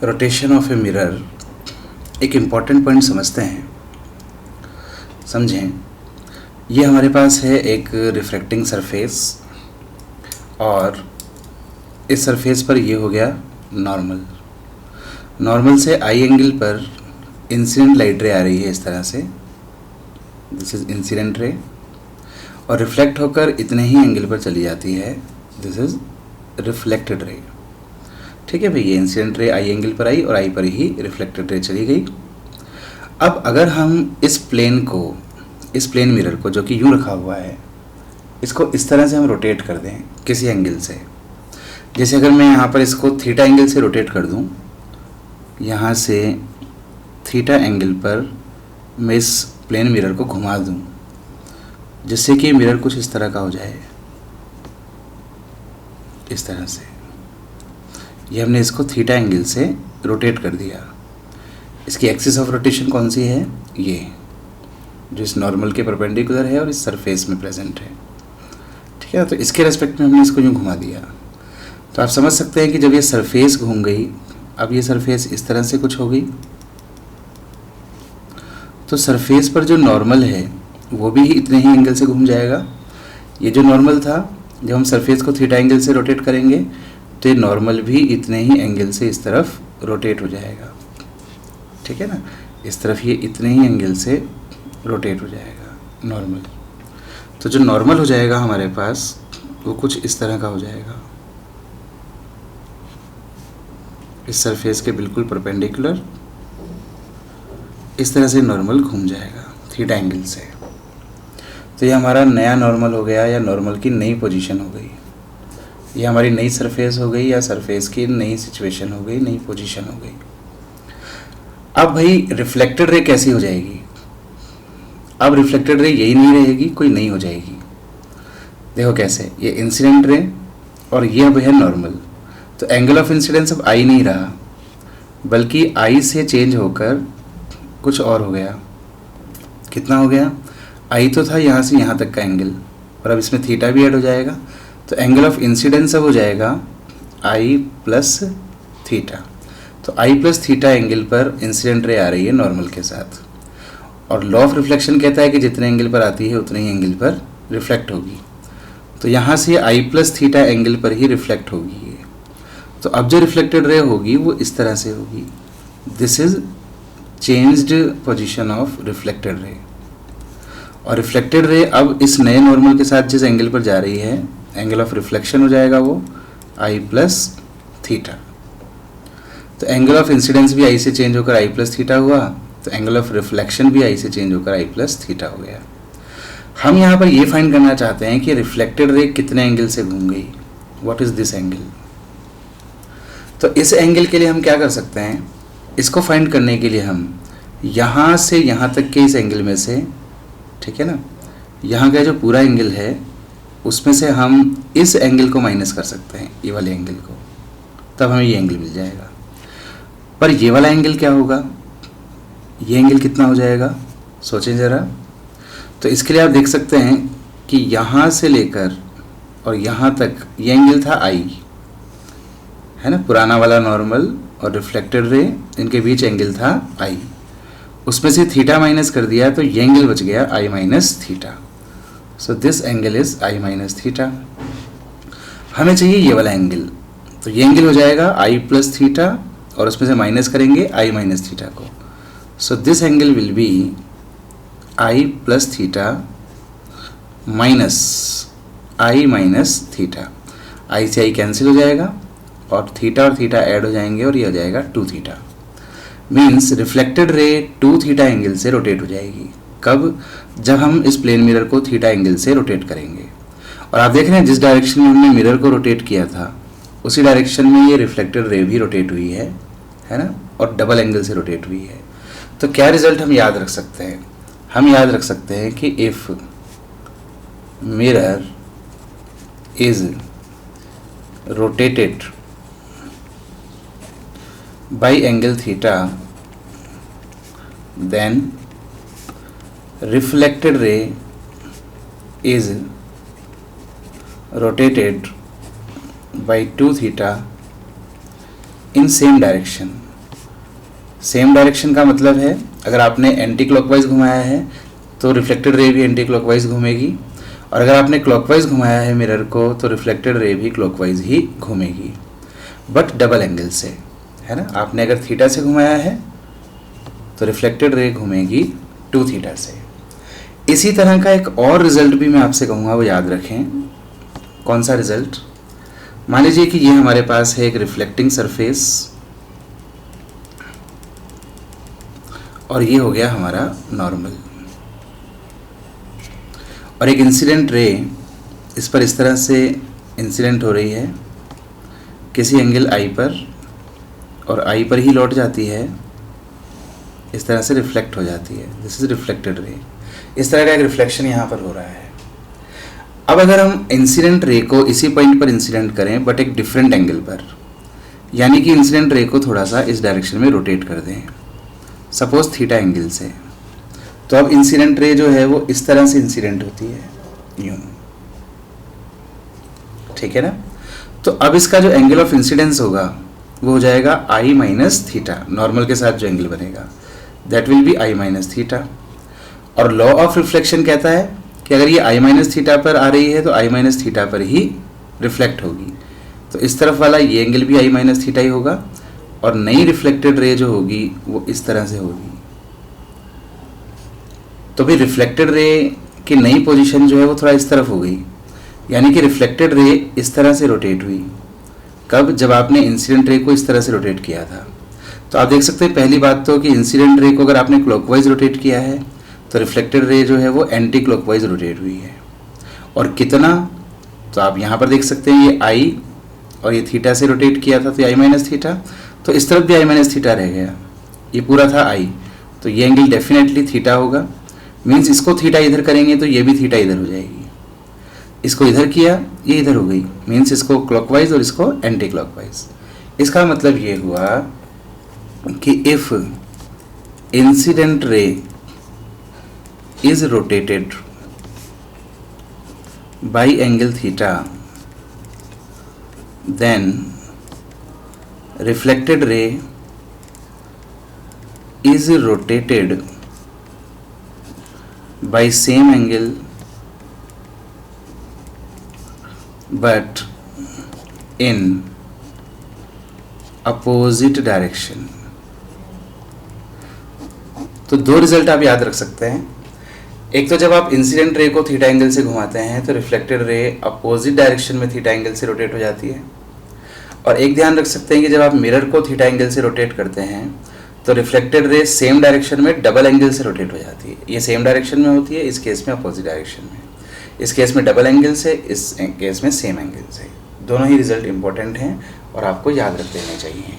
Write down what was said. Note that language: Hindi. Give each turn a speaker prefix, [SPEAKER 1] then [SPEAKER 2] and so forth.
[SPEAKER 1] रोटेशन ऑफ ए मिरर एक इम्पॉर्टेंट पॉइंट समझते हैं। समझें, ये हमारे पास है एक रिफ्लेक्टिंग सरफेस और इस सरफेस पर ये हो गया नॉर्मल से आई एंगल पर इंसिडेंट लाइट रे आ रही है इस तरह से, दिस इज इंसिडेंट रे, और रिफ्लेक्ट होकर इतने ही एंगल पर चली जाती है, दिस इज रिफ्लेक्टेड रे। ठीक है भाई, ये इंसिडेंट रे आई एंगल पर आई और आई पर ही रिफ्लेक्टेड रे चली गई। अब अगर हम इस प्लेन मिरर को जो कि यूँ रखा हुआ है, इसको इस तरह से हम रोटेट कर दें किसी एंगल से, जैसे अगर मैं यहाँ पर इसको थीटा एंगल से रोटेट कर दूँ, यहाँ से थीटा एंगल पर मैं इस प्लेन मिरर को घुमा दूँ जिससे कि मिरर कुछ इस तरह का हो जाए, इस तरह से। ये हमने इसको थीटा एंगल से रोटेट कर दिया। इसकी एक्सिस ऑफ रोटेशन कौन सी है? ये जो इस नॉर्मल के परपेंडिकुलर है और इस सरफेस में प्रेजेंट है। ठीक है, तो इसके रेस्पेक्ट में हमने इसको यूँ घुमा दिया। तो आप समझ सकते हैं कि जब ये सरफेस घूम गई, अब ये सरफेस इस तरह से कुछ हो गई, तो सरफेस पर जो नॉर्मल है वो भी इतने ही एंगल से घूम जाएगा। ये जो नॉर्मल था, जब हम सरफेस को थीटा एंगल से रोटेट करेंगे तो ये नॉर्मल भी इतने ही एंगल से इस तरफ रोटेट हो जाएगा। ठीक है ना, इस तरफ ये इतने ही एंगल से रोटेट हो जाएगा नॉर्मल। तो जो नॉर्मल हो जाएगा हमारे पास वो कुछ इस तरह का हो जाएगा, इस सरफेस के बिल्कुल परपेंडिकुलर इस तरह से नॉर्मल घूम जाएगा थीटा एंगल से। तो ये हमारा नया नॉर्मल हो गया, या नॉर्मल की नई पोजीशन हो गई। ये हमारी नई सरफेस हो गई, या सरफेस की नई सिचुएशन हो गई, नई पोजीशन हो गई। अब भाई रिफ्लेक्टेड रे कैसी हो जाएगी? अब रिफ्लेक्टेड रे यही नहीं रहेगी, कोई नई हो जाएगी। देखो कैसे, ये इंसिडेंट रे और ये अब है नॉर्मल। तो एंगल ऑफ इंसिडेंस अब आई नहीं रहा, बल्कि आई से चेंज होकर कुछ और हो गया। कितना हो गया? आई तो था यहाँ से यहाँ तक का एंगल, और अब इसमें थीटा भी ऐड हो जाएगा। तो एंगल ऑफ इंसिडेंस अब हो जाएगा आई प्लस थीटा। तो आई प्लस थीटा एंगल पर इंसिडेंट रे आ रही है नॉर्मल के साथ, और लॉ ऑफ रिफ्लेक्शन कहता है कि जितने एंगल पर आती है उतने ही एंगल पर रिफ्लेक्ट होगी। तो यहाँ से आई प्लस थीटा एंगल पर ही रिफ्लेक्ट होगी ये। तो अब जो रिफ्लेक्टेड रे होगी वो इस तरह से होगी, this is changed position of reflected ray. और रिफ्लेक्टेड रे अब इस नए नॉर्मल के साथ जिस एंगल पर जा रही है, एंगल ऑफ रिफ्लेक्शन हो जाएगा वो आई प्लस थीटा। तो एंगल ऑफ इंसिडेंस भी आई से चेंज होकर आई प्लस थीटा हुआ, तो एंगल ऑफ रिफ्लेक्शन भी आई से चेंज होकर आई प्लस थीटा हो गया। हम यहाँ पर ये फाइंड करना चाहते हैं कि रिफ्लेक्टेड रे कितने एंगल से घूम गई, व्हाट इज दिस एंगल। तो इस एंगल के लिए हम क्या कर सकते हैं, इसको फाइंड करने के लिए हम यहाँ से यहाँ तक के इस एंगल में से, ठीक है ना, यहाँ का जो पूरा एंगल है उसमें से हम इस एंगल को माइनस कर सकते हैं, ये वाले एंगल को, तब हमें ये एंगल मिल जाएगा। पर ये वाला एंगल क्या होगा, ये एंगल कितना हो जाएगा, सोचें ज़रा। तो इसके लिए आप देख सकते हैं कि यहाँ से लेकर और यहाँ तक ये एंगल था आई, है ना, पुराना वाला नॉर्मल और रिफ्लेक्टेड रे, इनके बीच एंगल था आई। उसमें से थीटा माइनस कर दिया तो ये एंगल बच गया I minus theta. So this angle is I minus theta. हमें चाहिए ये वाला एंगल, तो ये एंगल हो जाएगा आई प्लस थीटा और उसमें से माइनस करेंगे आई माइनस थीटा को। So this angle will be I plus theta minus I minus theta. I से आई कैंसिल हो जाएगा और थीटा ऐड हो जाएंगे और ये हो जाएगा 2 theta. Means reflected ray 2 theta angle से रोटेट हो जाएगी। कब? जब हम इस प्लेन मिरर को थीटा एंगल से रोटेट करेंगे। और आप देख रहे हैं जिस डायरेक्शन में हमने मिरर को रोटेट किया था उसी डायरेक्शन में ये रिफ्लेक्टेड रे भी रोटेट हुई है ना, और डबल एंगल से रोटेट हुई है। तो क्या रिजल्ट हम याद रख सकते हैं? हम याद रख सकते हैं कि if mirror is rotated by angle theta, then reflected ray is rotated by 2 theta in same direction. Same direction का मतलब है अगर आपने एंटी क्लॉकवाइज घुमाया है तो रिफ्लेक्टेड रे भी एंटी क्लॉकवाइज घूमेगी, और अगर आपने क्लॉकवाइज घुमाया है मिरर को तो रिफ्लेक्टेड रे भी क्लॉकवाइज ही घूमेगी, बट डबल एंगल से, है ना। आपने अगर थीटा से घुमाया है तो रिफ्लेक्टेड रे घूमेगी 2 थीटा से। इसी तरह का एक और रिजल्ट भी मैं आपसे कहूँगा, वो याद रखें। कौन सा रिजल्ट? मान लीजिए कि ये हमारे पास है एक रिफ्लेक्टिंग सरफेस और ये हो गया हमारा नॉर्मल, और एक इंसिडेंट रे इस पर इस तरह से इंसिडेंट हो रही है किसी एंगल आई पर, और आई पर ही लौट जाती है, इस तरह से रिफ्लेक्ट हो जाती है। This is reflected ray. इस तरह का एक रिफ्लेक्शन यहाँ पर हो रहा है। अब अगर हम इंसिडेंट रे को इसी पॉइंट पर इंसिडेंट करें बट एक डिफरेंट एंगल पर, यानी कि इंसिडेंट रे को थोड़ा सा इस डायरेक्शन में रोटेट कर दें, सपोज थीटा एंगल से, तो अब इंसिडेंट रे जो है वो इस तरह से इंसिडेंट होती है, यूं, ठीक है ना। तो अब इसका जो एंगल ऑफ इंसिडेंस होगा वो हो जाएगा आई माइनस थीटा, नॉर्मल के साथ जो एंगल बनेगा that will be i minus theta. और लॉ ऑफ रिफ्लेक्शन कहता है कि अगर ये आई माइनस थीटा पर आ रही है तो आई माइनस थीटा पर ही रिफ्लेक्ट होगी, तो इस तरफ वाला ये एंगल भी आई माइनस थीटा ही होगा, और नई रिफ्लेक्टेड रे जो होगी वो इस तरह से होगी। तो भी रिफ्लेक्टेड रे की नई पोजीशन जो है वो थोड़ा इस तरफ हो गई, यानी कि रिफ्लेक्टेड रे इस तरह से रोटेट हुई। कब? जब आपने इंसिडेंट रे को इस तरह से रोटेट किया था। तो आप देख सकते हैं पहली बात तो कि इंसिडेंट रे को अगर आपने क्लॉकवाइज रोटेट किया है तो रिफ्लेक्टेड रे जो है वो एंटी क्लॉकवाइज रोटेट हुई है। और कितना? तो आप यहाँ पर देख सकते हैं ये आई और ये थीटा से रोटेट किया था तो ये आई माइनस थीटा, तो इस तरफ भी आई माइनस थीटा रह गया, ये पूरा था आई, तो ये एंगल डेफिनेटली थीटा होगा। मीन्स इसको थीटा इधर करेंगे तो ये भी थीटा इधर हो जाएगी, इसको इधर किया ये इधर हो गई, मीन्स इसको क्लॉकवाइज और इसको एंटी क्लॉकवाइज। इसका मतलब ये हुआ कि if incident ray is rotated by angle theta, then reflected ray is rotated by same angle but in opposite direction। तो दो रिजल्ट आप याद रख सकते हैं। एक तो जब आप इंसिडेंट रे को थीटा एंगल से घुमाते हैं तो रिफ्लेक्टेड रे अपोजिट डायरेक्शन में थीटा एंगल से रोटेट हो जाती है, और एक ध्यान रख सकते हैं कि जब आप मिरर को थीटा एंगल से रोटेट करते हैं तो रिफ्लेक्टेड रे सेम डायरेक्शन में डबल एंगल से रोटेट हो जाती है। ये सेम डायरेक्शन में होती है, इस केस में अपोजिट डायरेक्शन में, इस केस में डबल एंगल से, इस केस में सेम एंगल से। दोनों ही रिजल्ट इंपॉर्टेंट हैं और आपको याद रख देने चाहिए।